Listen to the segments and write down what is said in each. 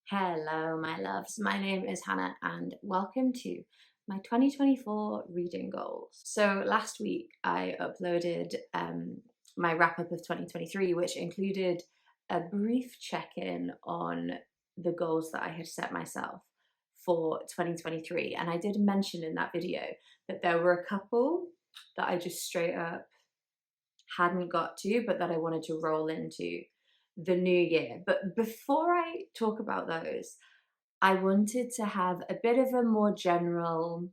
Hello, my loves. My name is Hannah, and welcome to my 2024 reading goals. So, last week I uploaded my wrap up of 2023, which included a brief check in on the goals that I had set myself for 2023. And I did mention in that video that there were a couple that I just straight up hadn't got to, but that I wanted to roll into the new year. But before I talk about those, I wanted to have a bit of a more general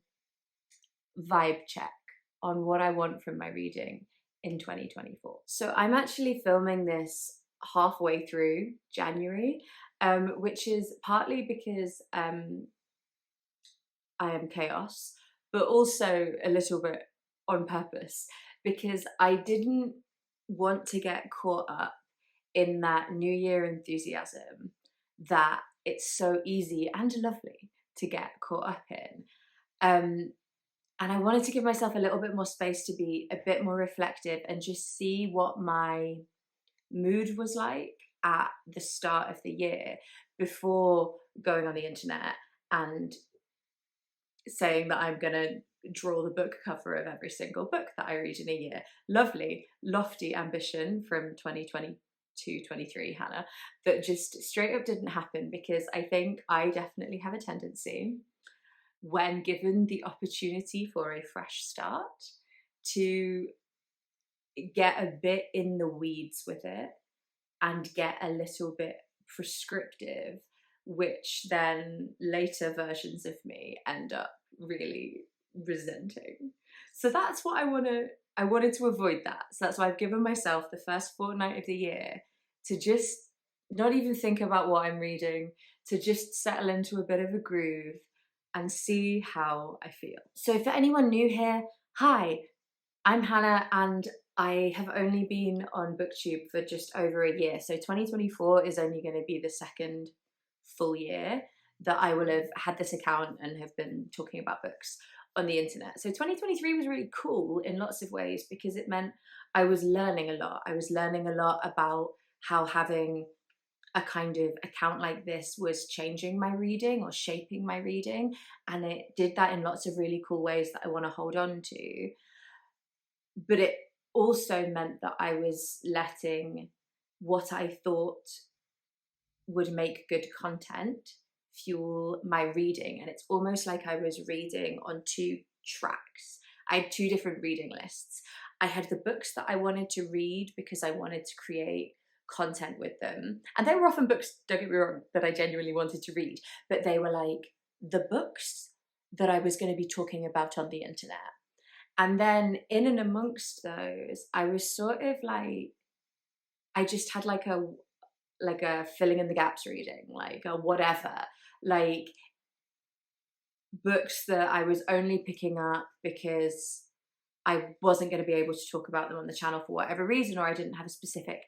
vibe check on what I want from my reading in 2024. So I'm actually filming this halfway through January, which is partly because I am chaos, but also a little bit on purpose because I didn't want to get caught up in that New Year enthusiasm that it's so easy and lovely to get caught up in. And I wanted to give myself a little bit more space to be a bit more reflective and just see what my mood was like at the start of the year before going on the internet and saying that I'm going to draw the book cover of every single book that I read in a year. Lovely, lofty ambition from 2022-23, Hannah, that just straight up didn't happen because I think I definitely have a tendency, when given the opportunity for a fresh start, to get a bit in the weeds with it and get a little bit prescriptive, which then later versions of me end up really resenting. So that's what I wanted to avoid that. So that's why I've given myself the first fortnight of the year to just not even think about what I'm reading, to just settle into a bit of a groove and see how I feel. So for anyone new here, hi, I'm Hannah and I have only been on BookTube for just over a year. So 2024 is only going to be the second full year that I will have had this account and have been talking about books on the internet. So 2023 was really cool in lots of ways because it meant I was learning a lot. I was learning a lot about how having a kind of account like this was changing my reading or shaping my reading. And it did that in lots of really cool ways that I want to hold on to. But it also meant that I was letting what I thought would make good content fuel my reading. And it's almost like I was reading on two tracks. I had two different reading lists. I had the books that I wanted to read because I wanted to create content with them. And they were often books, don't get me wrong, that I genuinely wanted to read, but they were like the books that I was going to be talking about on the internet. And then in and amongst those, I was sort of like, I just had like a filling in the gaps reading, like a whatever, like books that I was only picking up because I wasn't going to be able to talk about them on the channel for whatever reason, or I didn't have a specific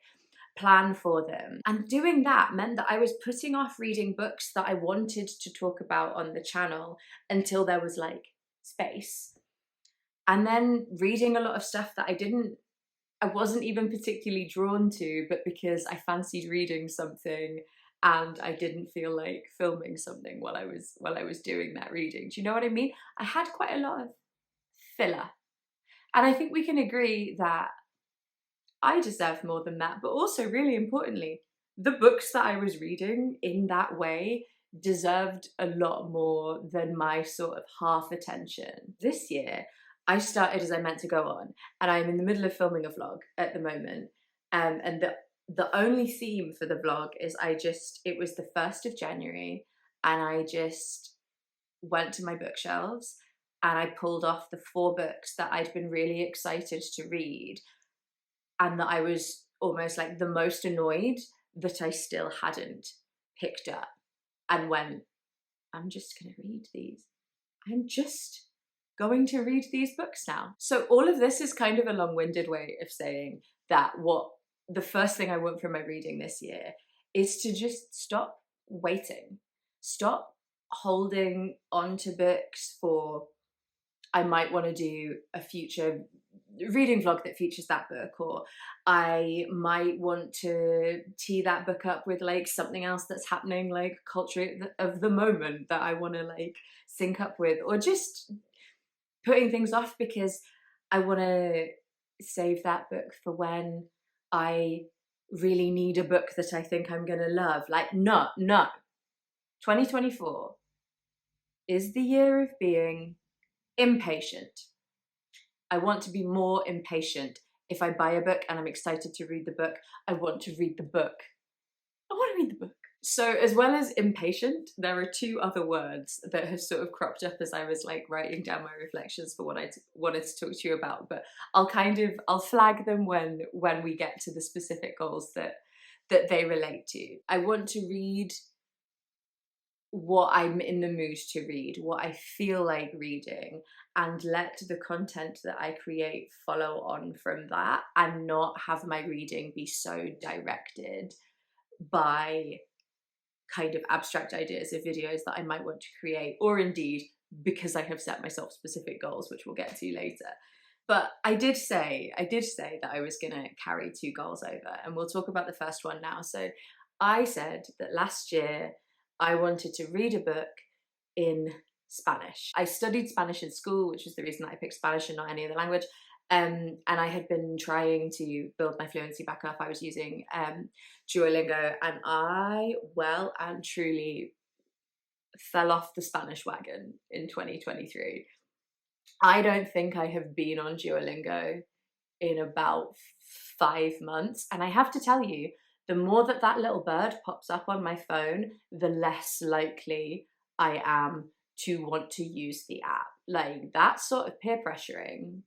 plan for them. And doing that meant that I was putting off reading books that I wanted to talk about on the channel until there was like space. And then reading a lot of stuff that I wasn't even particularly drawn to, but because I fancied reading something and I didn't feel like filming something while I was doing that reading. Do you know what I mean? I had quite a lot of filler. And I think we can agree that I deserve more than that, but also really importantly, the books that I was reading in that way deserved a lot more than my sort of half attention. This year, I started as I meant to go on, and I'm in the middle of filming a vlog at the moment. And the only theme for the vlog is it was the 1st of January, and I just went to my bookshelves and I pulled off the 4 books that I'd been really excited to read, and that I was almost like the most annoyed that I still hadn't picked up, and went, I'm just going to read these. I'm just going to read these books now. So all of this is kind of a long-winded way of saying that what the first thing I want from my reading this year is to just stop waiting. Stop holding on to books for I might want to do a future reading vlog that features that book, or I might want to tee that book up with like something else that's happening, like culture of the moment that I want to like sync up with, or just putting things off because I want to save that book for when I really need a book that I think I'm gonna love. Like, no, 2024 is the year of being impatient. I want to be more impatient. If I buy a book and I'm excited to read the book, I want to read the book. I want to read the book. So as well as impatient, there are two other words that have sort of cropped up as I was like writing down my reflections for what I wanted to talk to you about, but I'll flag them when we get to the specific goals that they relate to. I want to read what I'm in the mood to read, what I feel like reading, and let the content that I create follow on from that, and not have my reading be so directed by kind of abstract ideas of videos that I might want to create, or indeed because I have set myself specific goals, which we'll get to later. But I did say that I was gonna carry two goals over, and we'll talk about the first one now. So I said that last year I wanted to read a book in Spanish. I studied Spanish in school, which was the reason that I picked Spanish and not any other language. And I had been trying to build my fluency back up. I was using Duolingo, and I well and truly fell off the Spanish wagon in 2023. I don't think I have been on Duolingo in about 5 months, and I have to tell you, the more that that little bird pops up on my phone, the less likely I am to want to use the app. Like, that sort of peer pressuring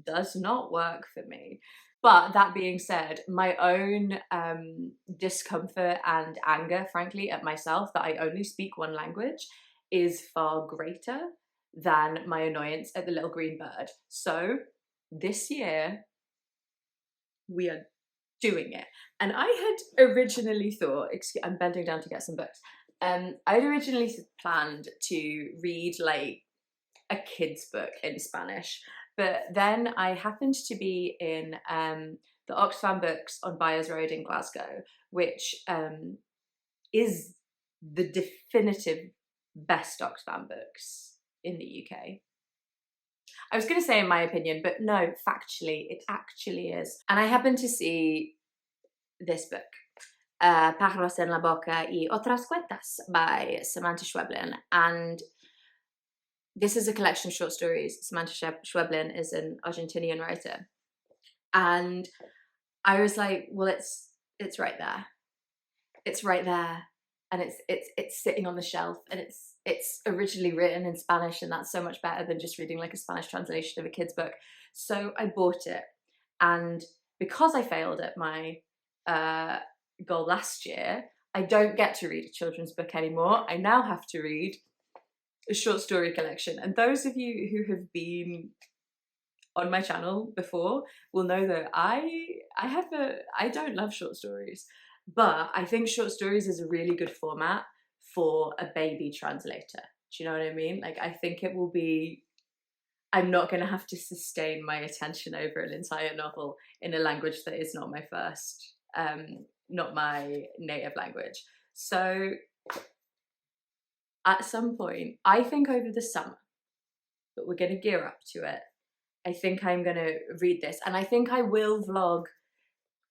does not work for me. But that being said, my own discomfort and anger, frankly, at myself that I only speak one language is far greater than my annoyance at the little green bird. So this year, we are doing it. And I had originally thought, I'm bending down to get some books. I'd originally planned to read like a kid's book in Spanish, but then I happened to be in the Oxfam Books on Byers Road in Glasgow, which is the definitive best Oxfam Books in the UK. I was going to say in my opinion, but no, factually, it actually is. And I happened to see this book, Pájaros en la boca y otras cuentas by Samantha Schweblin. And this is a collection of short stories. Samantha Schweblin is an Argentinian writer. And I was like, well, it's right there. It's right there. And it's sitting on the shelf, and it's originally written in Spanish, and that's so much better than just reading like a Spanish translation of a kid's book. So I bought it, and because I failed at my goal last year, I don't get to read a children's book anymore. I now have to read a short story collection. And those of you who have been on my channel before will know that I don't love short stories. But I think short stories is a really good format for a baby translator. Do you know what I mean? Like, I think it will be, I'm not going to have to sustain my attention over an entire novel in a language that is not my first, not my native language. So at some point, I think over the summer, but we're going to gear up to it, I think I'm going to read this. And I think I will vlog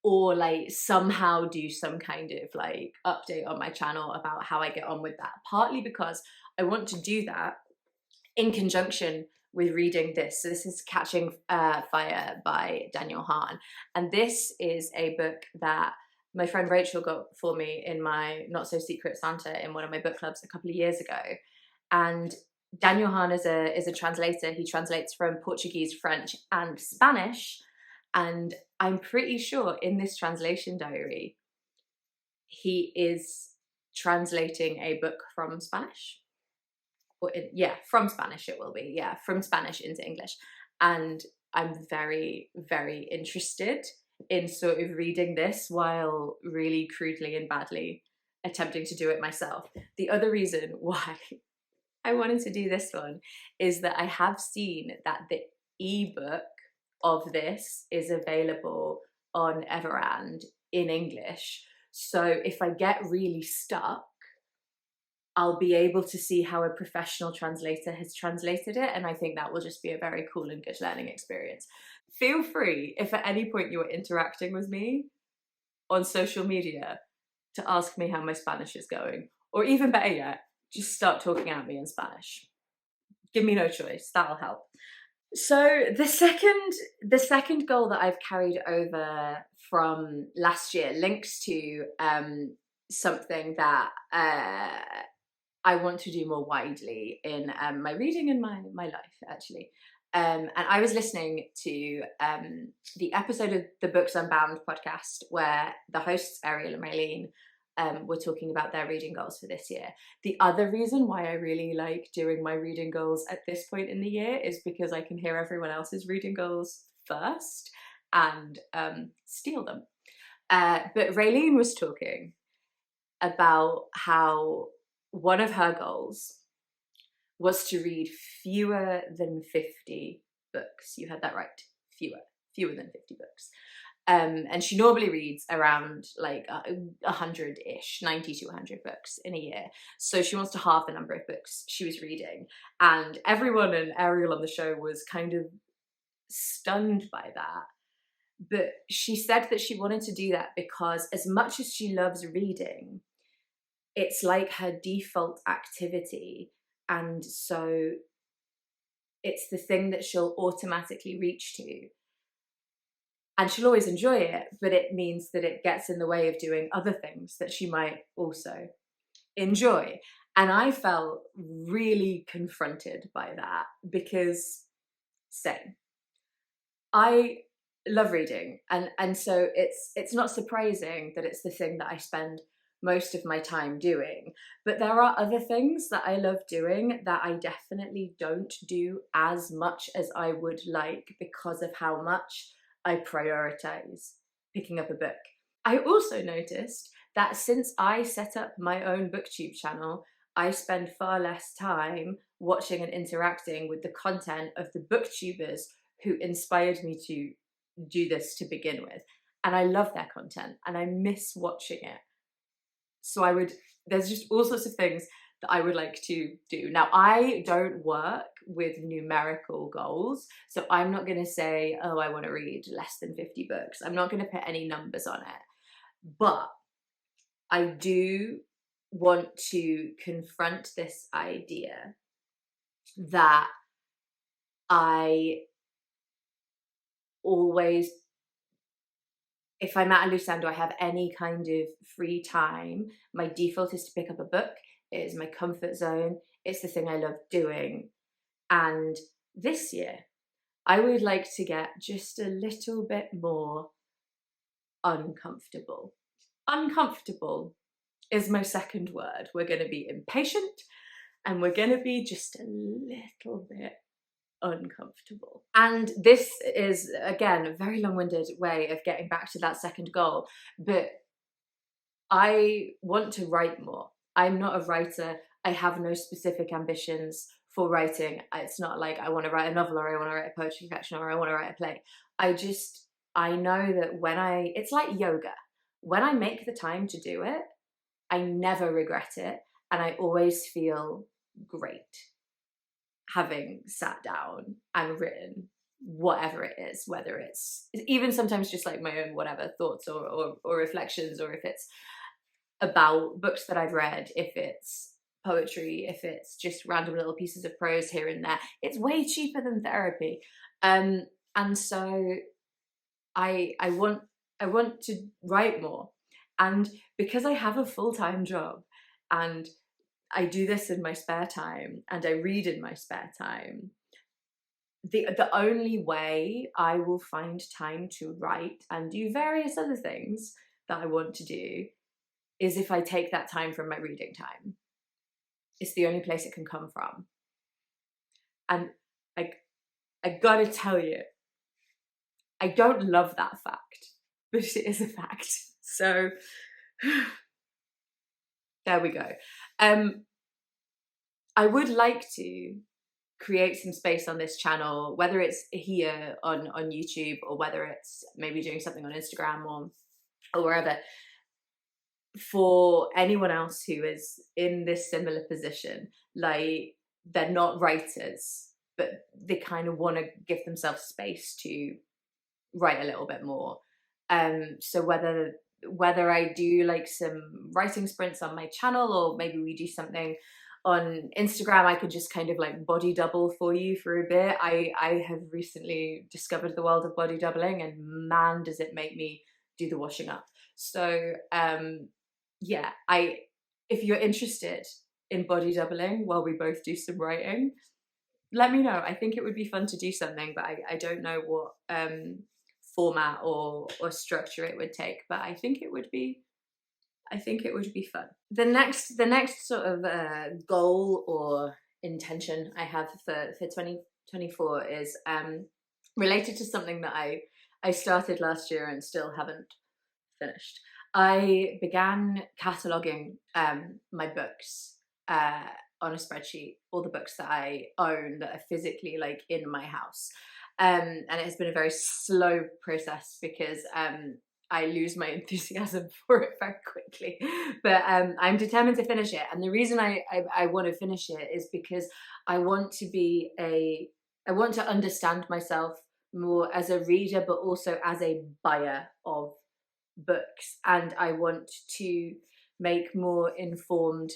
or like somehow do some kind of like update on my channel about how I get on with that. Partly because I want to do that in conjunction with reading this. So this is Catching Fire by Daniel Hahn. And this is a book that my friend Rachel got for me in my Not So Secret Santa in one of my book clubs a couple of years ago. And Daniel Hahn is a translator. He translates from Portuguese, French, and Spanish. And I'm pretty sure in this translation diary, he is translating a book from Spanish. From Spanish it will be. Yeah, from Spanish into English. And I'm very, very interested in sort of reading this while really crudely and badly attempting to do it myself. The other reason why I wanted to do this one is that I have seen that the ebook of this is available on Everand in English. So if I get really stuck, I'll be able to see how a professional translator has translated it, and I think that will just be a very cool and good learning experience. Feel free, if at any point you are interacting with me on social media, to ask me how my Spanish is going. Or even better yet, just start talking at me in Spanish. Give me no choice, that'll help. So the second goal that I've carried over from last year links to something that I want to do more widely in my reading and my life, actually. And I was listening to the episode of the Books Unbound podcast where the hosts, Ariel and Raylene, were talking about their reading goals for this year. The other reason why I really like doing my reading goals at this point in the year is because I can hear everyone else's reading goals first and steal them. But Raylene was talking about how one of her goals was to read fewer than 50 books. You heard that right, fewer than 50 books. And she normally reads around like 100-ish, 90 to 100 books in a year. So she wants to halve the number of books she was reading. And everyone and Ariel on the show was kind of stunned by that. But she said that she wanted to do that because as much as she loves reading, it's like her default activity. And so it's the thing that she'll automatically reach to. And she'll always enjoy it, but it means that it gets in the way of doing other things that she might also enjoy. And I felt really confronted by that because same. I love reading, and so it's not surprising that it's the thing that I spend most of my time doing. But there are other things that I love doing that I definitely don't do as much as I would like because of how much I prioritize picking up a book. I also noticed that since I set up my own booktube channel, I spend far less time watching and interacting with the content of the booktubers who inspired me to do this to begin with. And I love their content and I miss watching it. So there's just all sorts of things that I would like to do. Now, I don't work with numerical goals, so I'm not going to say, oh, I want to read less than 50 books. I'm not going to put any numbers on it. But I do want to confront this idea that I always, if I'm at a loose end or I have any kind of free time, my default is to pick up a book. It is my comfort zone. It's the thing I love doing. And this year, I would like to get just a little bit more uncomfortable. Uncomfortable is my second word. We're going to be impatient and we're going to be just a little bit uncomfortable. And this is, again, a very long-winded way of getting back to that second goal. But I want to write more. I'm not a writer. I have no specific ambitions for writing. It's not like I want to write a novel or I want to write a poetry collection or I want to write a play. I know that it's like yoga. When I make the time to do it, I never regret it. And I always feel great having sat down and written whatever it is, whether it's even sometimes just like my own whatever thoughts or reflections, or if it's about books that I've read, if it's poetry, if it's just random little pieces of prose here and there. It's way cheaper than therapy. And so I want to write more. And because I have a full-time job and I do this in my spare time and I read in my spare time, the only way I will find time to write and do various other things that I want to do is if I take that time from my reading time. It's the only place it can come from. And I gotta tell you, I don't love that fact, but it is a fact. So there we go. I would like to create some space on this channel, whether it's here on YouTube or whether it's maybe doing something on Instagram or wherever, for anyone else who is in this similar position. Like, they're not writers, but they kind of want to give themselves space to write a little bit more. So whether I do like some writing sprints on my channel, or maybe we do something on Instagram, I could just kind of like body double for you for a bit. I have recently discovered the world of body doubling, and man, does it make me do the washing up. So yeah, if you're interested in body doubling while we both do some writing, let me know. I think it would be fun to do something, but I don't know what format or structure it would take, but I think it would be fun. The next sort of goal or intention I have for 2024 is related to something that I started last year and still haven't finished. I began cataloguing my books on a spreadsheet, all the books that I own that are physically like in my house. And it has been a very slow process because I lose my enthusiasm for it very quickly. But I'm determined to finish it. And the reason I want to finish it is because I want to understand myself more as a reader, but also as a buyer of books. And I want to make more informed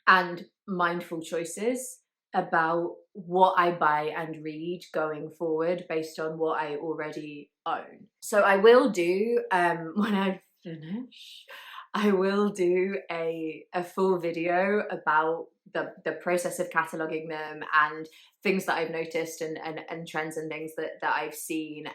and mindful choices about what I buy and read going forward based on what I already own. So I will do, when I finish, I will do a full video about the process of cataloguing them and things that I've noticed and trends and things that I've seen.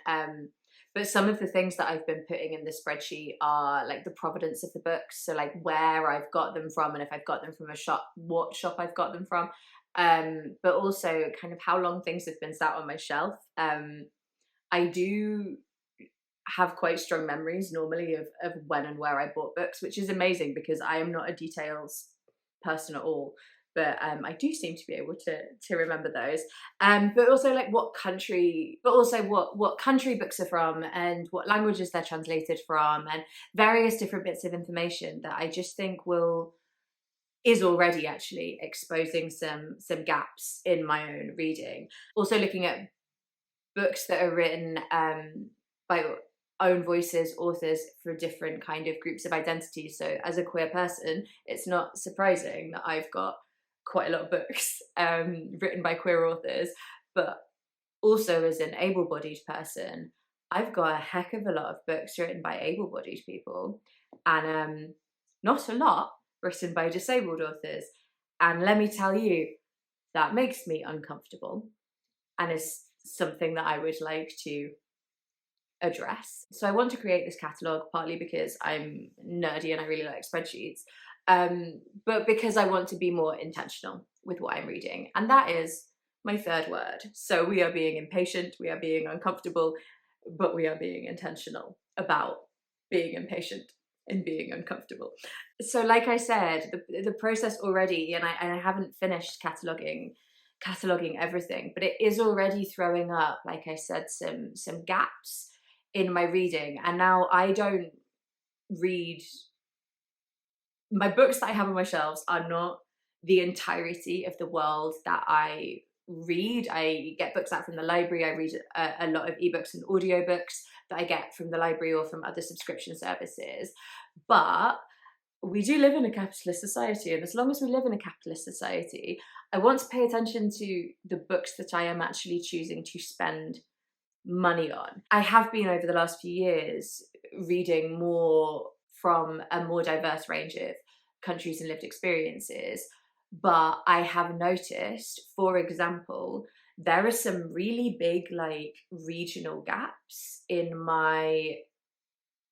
But some of the things that I've been putting in the spreadsheet are like the provenance of the books. So like where I've got them from, and if I've got them from a shop, what shop I've got them from. But also kind of how long things have been sat on my shelf. I do have quite strong memories normally of when and where I bought books, which is amazing because I am not a details person at all. But I do seem to be able to remember those. But also like what country books are from and what languages they're translated from, and various different bits of information that I just think is already actually exposing some gaps in my own reading. Also looking at books that are written by own voices, authors for different kind of groups of identities. So as a queer person, it's not surprising that I've got quite a lot of books written by queer authors, but also as an able-bodied person, I've got a heck of a lot of books written by able-bodied people, and not a lot written by disabled authors. And let me tell you, that makes me uncomfortable and is something that I would like to address. So I want to create this catalogue partly because I'm nerdy and I really like spreadsheets, but because I want to be more intentional with what I'm reading. And that is my third word. So we are being impatient, we are being uncomfortable, but we are being intentional about being impatient and being uncomfortable. So like I said, the process already, and I haven't finished cataloguing everything, but it is already throwing up, like I said, some gaps in my reading. And now I don't read, my books that I have on my shelves are not the entirety of the world that I read. I get books out from the library. I read a lot of ebooks and audiobooks that I get from the library or from other subscription services. But we do live in a capitalist society, and as long as we live in a capitalist society, I want to pay attention to the books that I am actually choosing to spend money on. I have been, over the last few years, reading more from a more diverse range of countries and lived experiences, but I have noticed, for example, there are some really big like regional gaps in my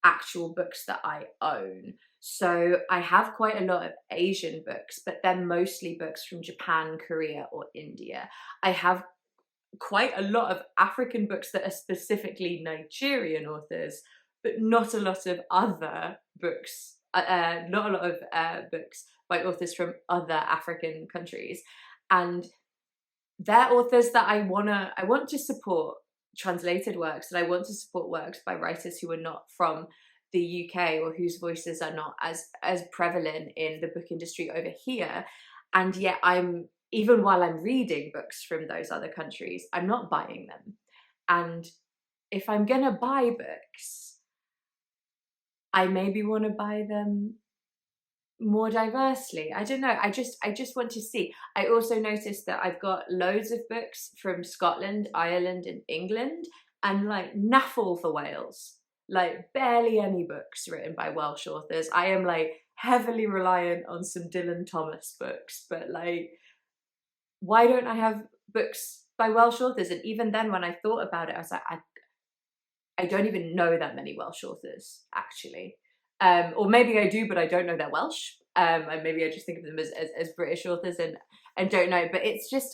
actual books that I own. So I have quite a lot of Asian books, but they're mostly books from Japan, Korea, or India. I have quite a lot of African books that are specifically Nigerian authors, but not a lot of other books not a lot of books by authors from other African countries, and they're authors that I want to support translated works, and I want to support works by writers who are not from the UK or whose voices are not as prevalent in the book industry over here. And yet even while I'm reading books from those other countries, I'm not buying them. And if I'm gonna buy books, I maybe want to buy them more diversely. I don't know. I just want to see. I also noticed that I've got loads of books from Scotland, Ireland, and England, and like naffle for Wales. Like barely any books written by Welsh authors. I am like heavily reliant on some Dylan Thomas books, but like, why don't I have books by Welsh authors? And even then, when I thought about it, I was like, I don't even know that many Welsh authors, actually. Or maybe I do, but I don't know they're Welsh. And maybe I just think of them as British authors and don't know. But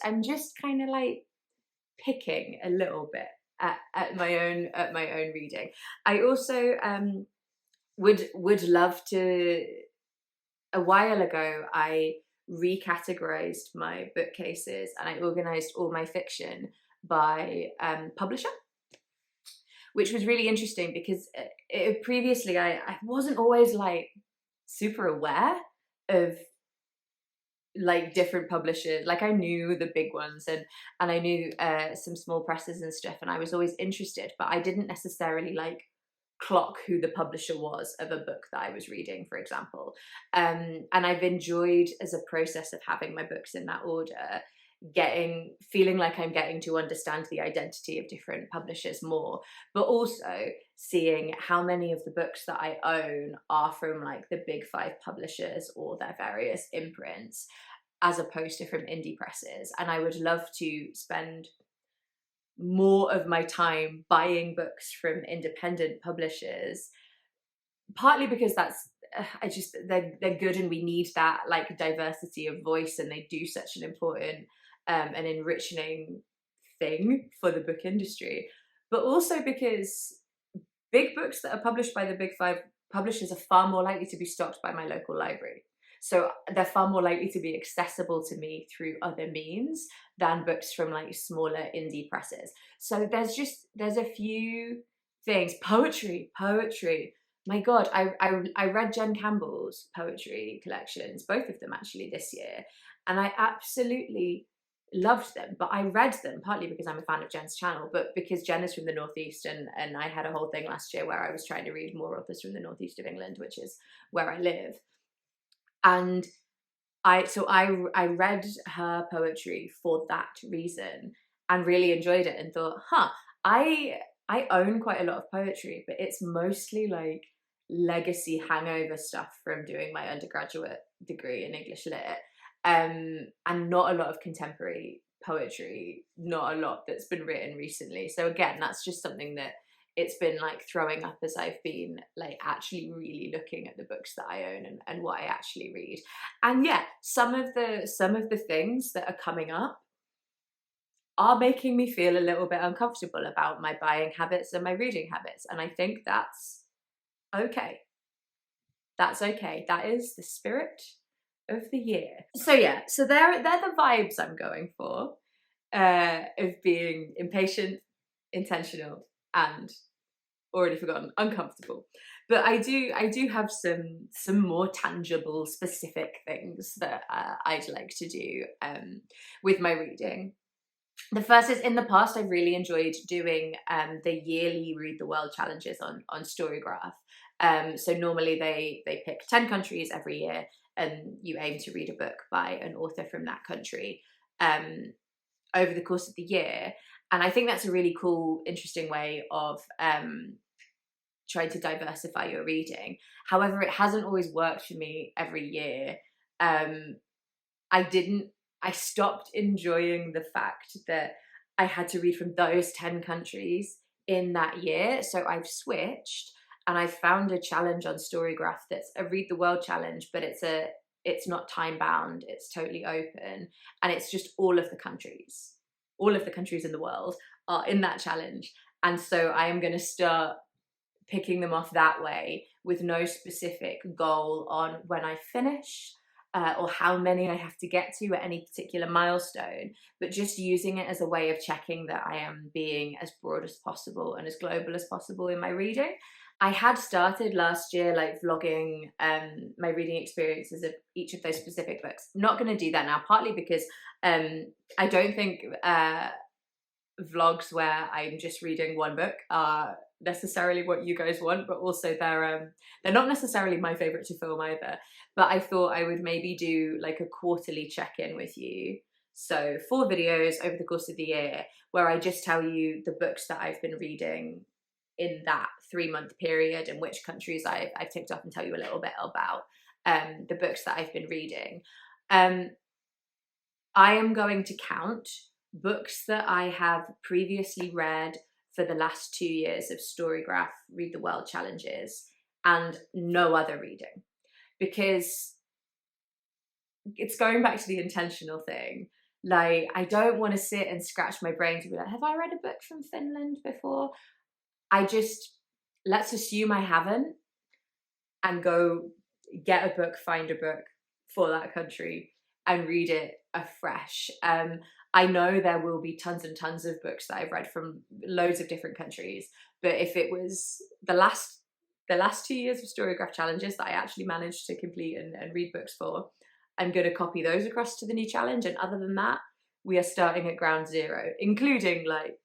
I'm just kind of like picking a little bit at my own reading. I also would love to. A while ago, I recategorized my bookcases and I organized all my fiction by publisher, which was really interesting because previously I wasn't always like super aware of like different publishers. Like I knew the big ones and I knew some small presses and stuff, and I was always interested, but I didn't necessarily like clock who the publisher was of a book that I was reading, for example. And I've enjoyed, as a process of having my books in that order, feeling like I'm getting to understand the identity of different publishers more, but also seeing how many of the books that I own are from like the big 5 publishers or their various imprints, as opposed to from indie presses. And I would love to spend more of my time buying books from independent publishers, partly because they're good and we need that like diversity of voice, and they do such an important and enriching thing for the book industry, but also because big books that are published by the big 5 publishers are far more likely to be stocked by my local library. So they're far more likely to be accessible to me through other means than books from like smaller indie presses. So there's a few things. Poetry. My God, I read Jen Campbell's poetry collections, both of them actually this year, and I absolutely loved them. But I read them partly because I'm a fan of Jen's channel, but because Jen is from the Northeast, and I had a whole thing last year where I was trying to read more authors from the Northeast of England, which is where I live. And I read her poetry for that reason and really enjoyed it and thought, I own quite a lot of poetry, but it's mostly like legacy hangover stuff from doing my undergraduate degree in English Lit, and not a lot of contemporary poetry, not a lot that's been written recently. So again, that's just something that it's been like throwing up as I've been like actually really looking at the books that I own and what I actually read. And yeah, some of the things that are coming up are making me feel a little bit uncomfortable about my buying habits and my reading habits. And I think that's okay. That's okay. That is the spirit of the year. So yeah, so they're the vibes I'm going for, of being impatient, intentional, and already forgotten, uncomfortable. But I do have some more tangible, specific things that I'd like to do with my reading. The first is, in the past, I've really enjoyed doing the yearly Read the World challenges on Storygraph. So normally they pick 10 countries every year, and you aim to read a book by an author from that country over the course of the year. And I think that's a really cool, interesting way of trying to diversify your reading. However, it hasn't always worked for me every year. I stopped enjoying the fact that I had to read from those 10 countries in that year. So I've switched, and I've found a challenge on Storygraph that's a Read the World challenge, but it's not time bound, it's totally open, and it's just all of the countries in the world are in that challenge. And so I am going to start picking them off that way with no specific goal on when I finish or how many I have to get to at any particular milestone, but just using it as a way of checking that I am being as broad as possible and as global as possible in my reading. I had started last year like vlogging my reading experiences of each of those specific books. I'm not going to do that now, partly because I don't think vlogs where I'm just reading one book are necessarily what you guys want, but also they're not necessarily my favorite to film either. But I thought I would maybe do like a quarterly check-in with you. So 4 videos over the course of the year where I just tell you the books that I've been reading in that 3-month period and which countries I've ticked off, and tell you a little bit about the books that I've been reading. I am going to count books that I have previously read for the last 2 years of Storygraph Read the World challenges and no other reading, because it's going back to the intentional thing. Like, I don't want to sit and scratch my brain to be like, have I read a book from Finland before? Let's assume I haven't, and go get a book, find a book for that country and read it afresh. I know there will be tons and tons of books that I've read from loads of different countries, but if it was the last 2 years of Storygraph challenges that I actually managed to complete and read books for, I'm going to copy those across to the new challenge. And other than that, we are starting at ground zero, including like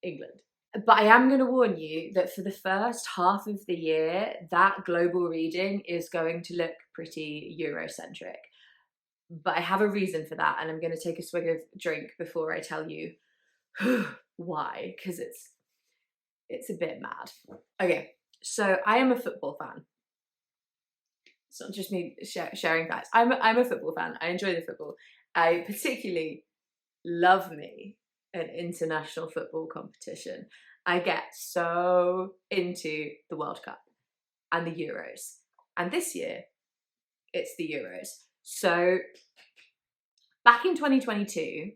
England. But I am going to warn you that for the first half of the year, that global reading is going to look pretty Eurocentric. But I have a reason for that, and I'm going to take a swig of drink before I tell you why, because it's a bit mad. Okay, so I am a football fan. It's not just me sharing facts. I'm a football fan. I enjoy the football. I particularly love me an international football competition. I get so into the World Cup and the Euros. And this year, it's the Euros. So back in 2022,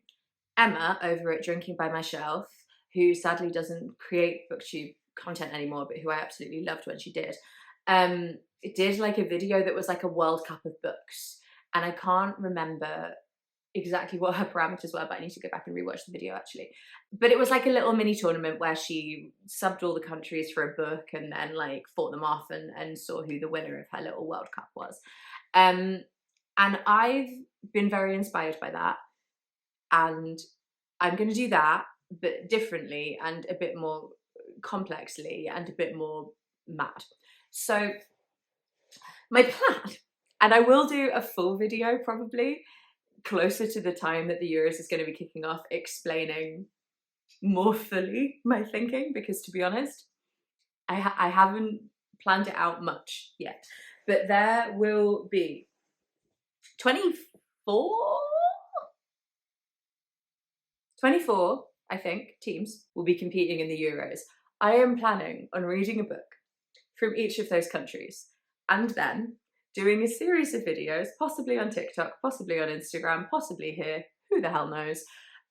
Emma over at Drinking by My Shelf, who sadly doesn't create booktube content anymore, but who I absolutely loved when she did like a video that was like a World Cup of books. And I can't remember exactly what her parameters were, but I need to go back and rewatch the video actually. But it was like a little mini tournament where she subbed all the countries for a book and then like fought them off and saw who the winner of her little World Cup was. And I've been very inspired by that, and I'm going to do that, but differently and a bit more complexly and a bit more mad. So my plan, and I will do a full video probably closer to the time that the Euros is going to be kicking off, explaining more fully my thinking, because to be honest, I haven't planned it out much yet. But there will be 24, I think, teams will be competing in the Euros. I am planning on reading a book from each of those countries and then doing a series of videos, possibly on TikTok, possibly on Instagram, possibly here, who the hell knows.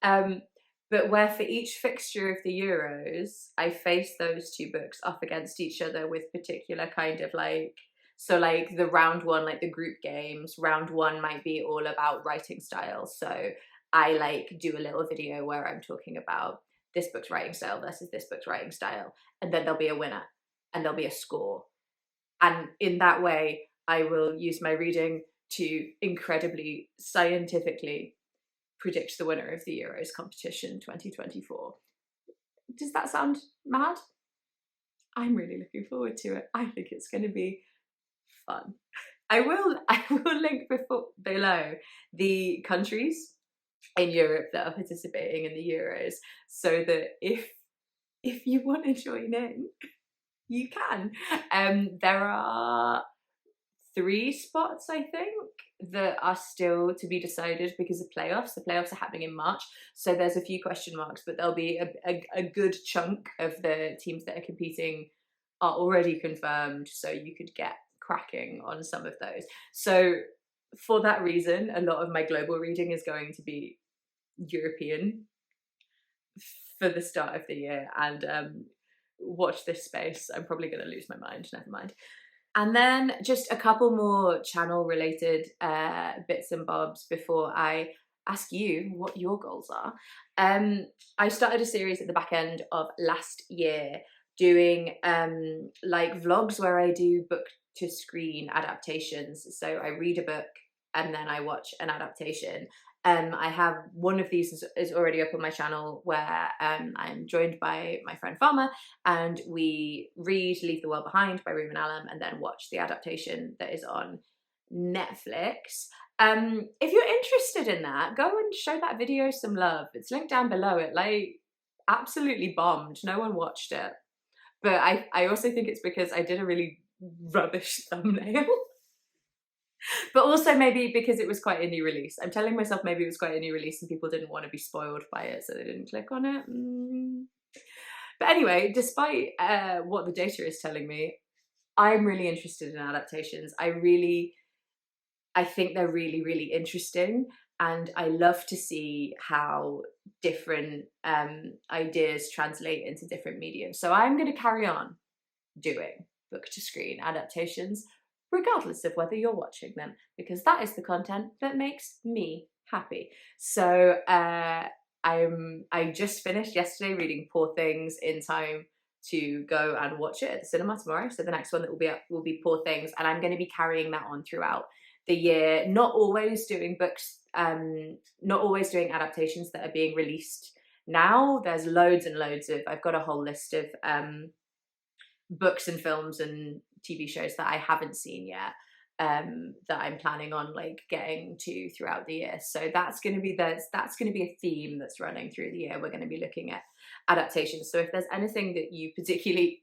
But where for each fixture of the Euros, I face those 2 books off against each other with particular kind of like, so like the round 1, like the group games, round 1 might be all about writing style. So I like do a little video where I'm talking about this book's writing style versus this book's writing style. And then there'll be a winner and there'll be a score. And in that way, I will use my reading to incredibly scientifically predict the winner of the Euros competition 2024. Does that sound mad? I'm really looking forward to it. I think it's going to be fun. I will link below the countries in Europe that are participating in the Euros, so that if you want to join in, you can. There are 3 spots, I think, that are still to be decided because of playoffs. The playoffs are happening in March, so there's a few question marks, but there'll be a good chunk of the teams that are competing are already confirmed, so you could get cracking on some of those. So for that reason, a lot of my global reading is going to be European for the start of the year, and watch this space, I'm probably going to lose my mind. Never mind. And then just a couple more channel related bits and bobs before I ask you what your goals are. I started a series at the back end of last year doing like vlogs where I do book to screen adaptations. So I read a book and then I watch an adaptation. I have one of these is already up on my channel where I'm joined by my friend Farmer and we read Leave the World Behind by Ruben Alam and then watch the adaptation that is on Netflix. If you're interested in that, go and show that video some love. It's linked down below. It like absolutely bombed. No one watched it. But I also think it's because I did a really rubbish thumbnail. But also maybe because it was quite a new release. I'm telling myself maybe it was quite a new release and people didn't want to be spoiled by it, so they didn't click on it. But anyway, despite what the data is telling me, I'm really interested in adaptations. I think they're really, really interesting. And I love to see how different ideas translate into different mediums. So I'm going to carry on doing book to screen adaptations, regardless of whether you're watching them, because that is the content that makes me happy. So I just finished yesterday reading Poor Things in time to go and watch it at the cinema tomorrow. So the next one that will be up will be Poor Things, and I'm going to be carrying that on throughout the year. Not always doing books, not always doing adaptations that are being released now. There's loads and loads of, I've got a whole list of books and films and TV shows that I haven't seen yet, that I'm planning on like getting to throughout the year. So that's going to be a theme that's running through the year. We're going to be looking at adaptations. So if there's anything that you particularly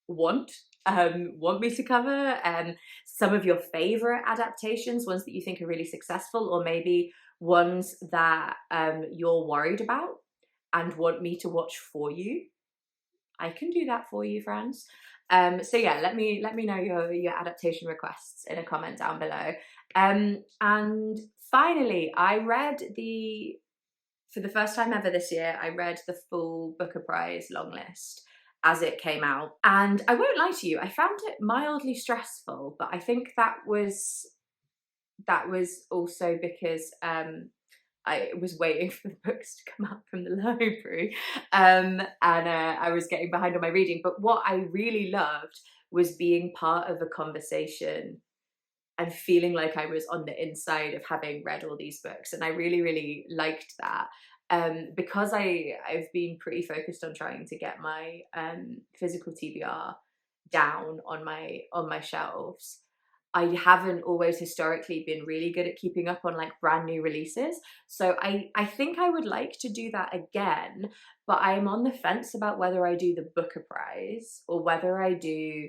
want me to cover, some of your favorite adaptations, ones that you think are really successful, or maybe ones that you're worried about and want me to watch for you, I can do that for you, friends. So yeah, let me know your adaptation requests in a comment down below. And finally, for the first time ever this year, I read the full Booker Prize long list as it came out. And I won't lie to you, I found it mildly stressful, but I think that was also because I was waiting for the books to come out from the library, and I was getting behind on my reading. But what I really loved was being part of a conversation and feeling like I was on the inside of having read all these books. And I really, really liked that. Because I've been pretty focused on trying to get my physical TBR down on my shelves. I haven't always historically been really good at keeping up on like brand new releases. So I think I would like to do that again, but I'm on the fence about whether I do the Booker Prize or whether I do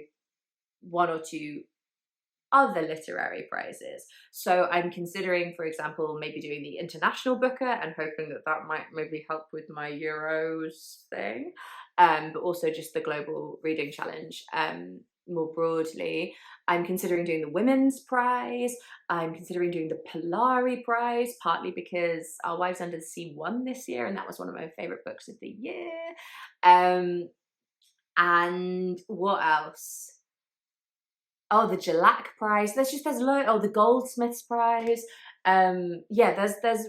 one or two other literary prizes. So I'm considering, for example, maybe doing the International Booker and hoping that might maybe help with my Euros thing, but also just the Global Reading Challenge more broadly. I'm considering doing the Women's Prize. I'm considering doing the Polari Prize, partly because Our Wives Under the Sea won this year, and that was one of my favourite books of the year. And what else? Oh, the Jalak Prize. There's the Goldsmiths Prize. Yeah, there's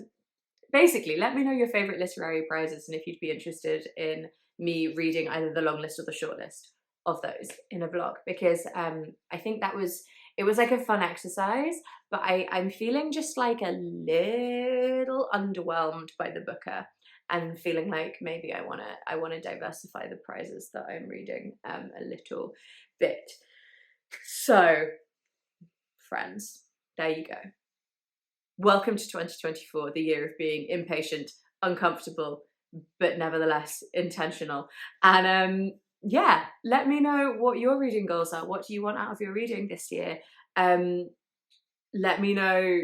basically, let me know your favourite literary prizes and if you'd be interested in me reading either the long list or the short list of those in a vlog, because I think it was like a fun exercise, but I'm feeling just like a little underwhelmed by the Booker and feeling like maybe I want to diversify the prizes that I'm reading a little bit. So, friends, there you go. Welcome to 2024, the year of being impatient, uncomfortable, but nevertheless intentional. And yeah, let me know what your reading goals are. What do you want out of your reading this year? Let me know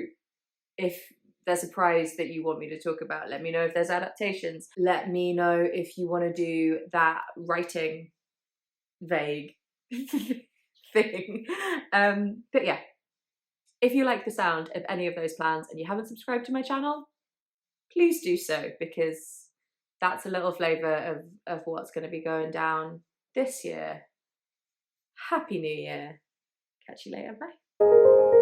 if there's a prize that you want me to talk about. Let me know if there's adaptations. Let me know if you want to do that writing vague thing. But yeah, if you like the sound of any of those plans and you haven't subscribed to my channel, please do so, because that's a little flavour of what's going to be going down this year. Happy New Year. Catch you later. Bye.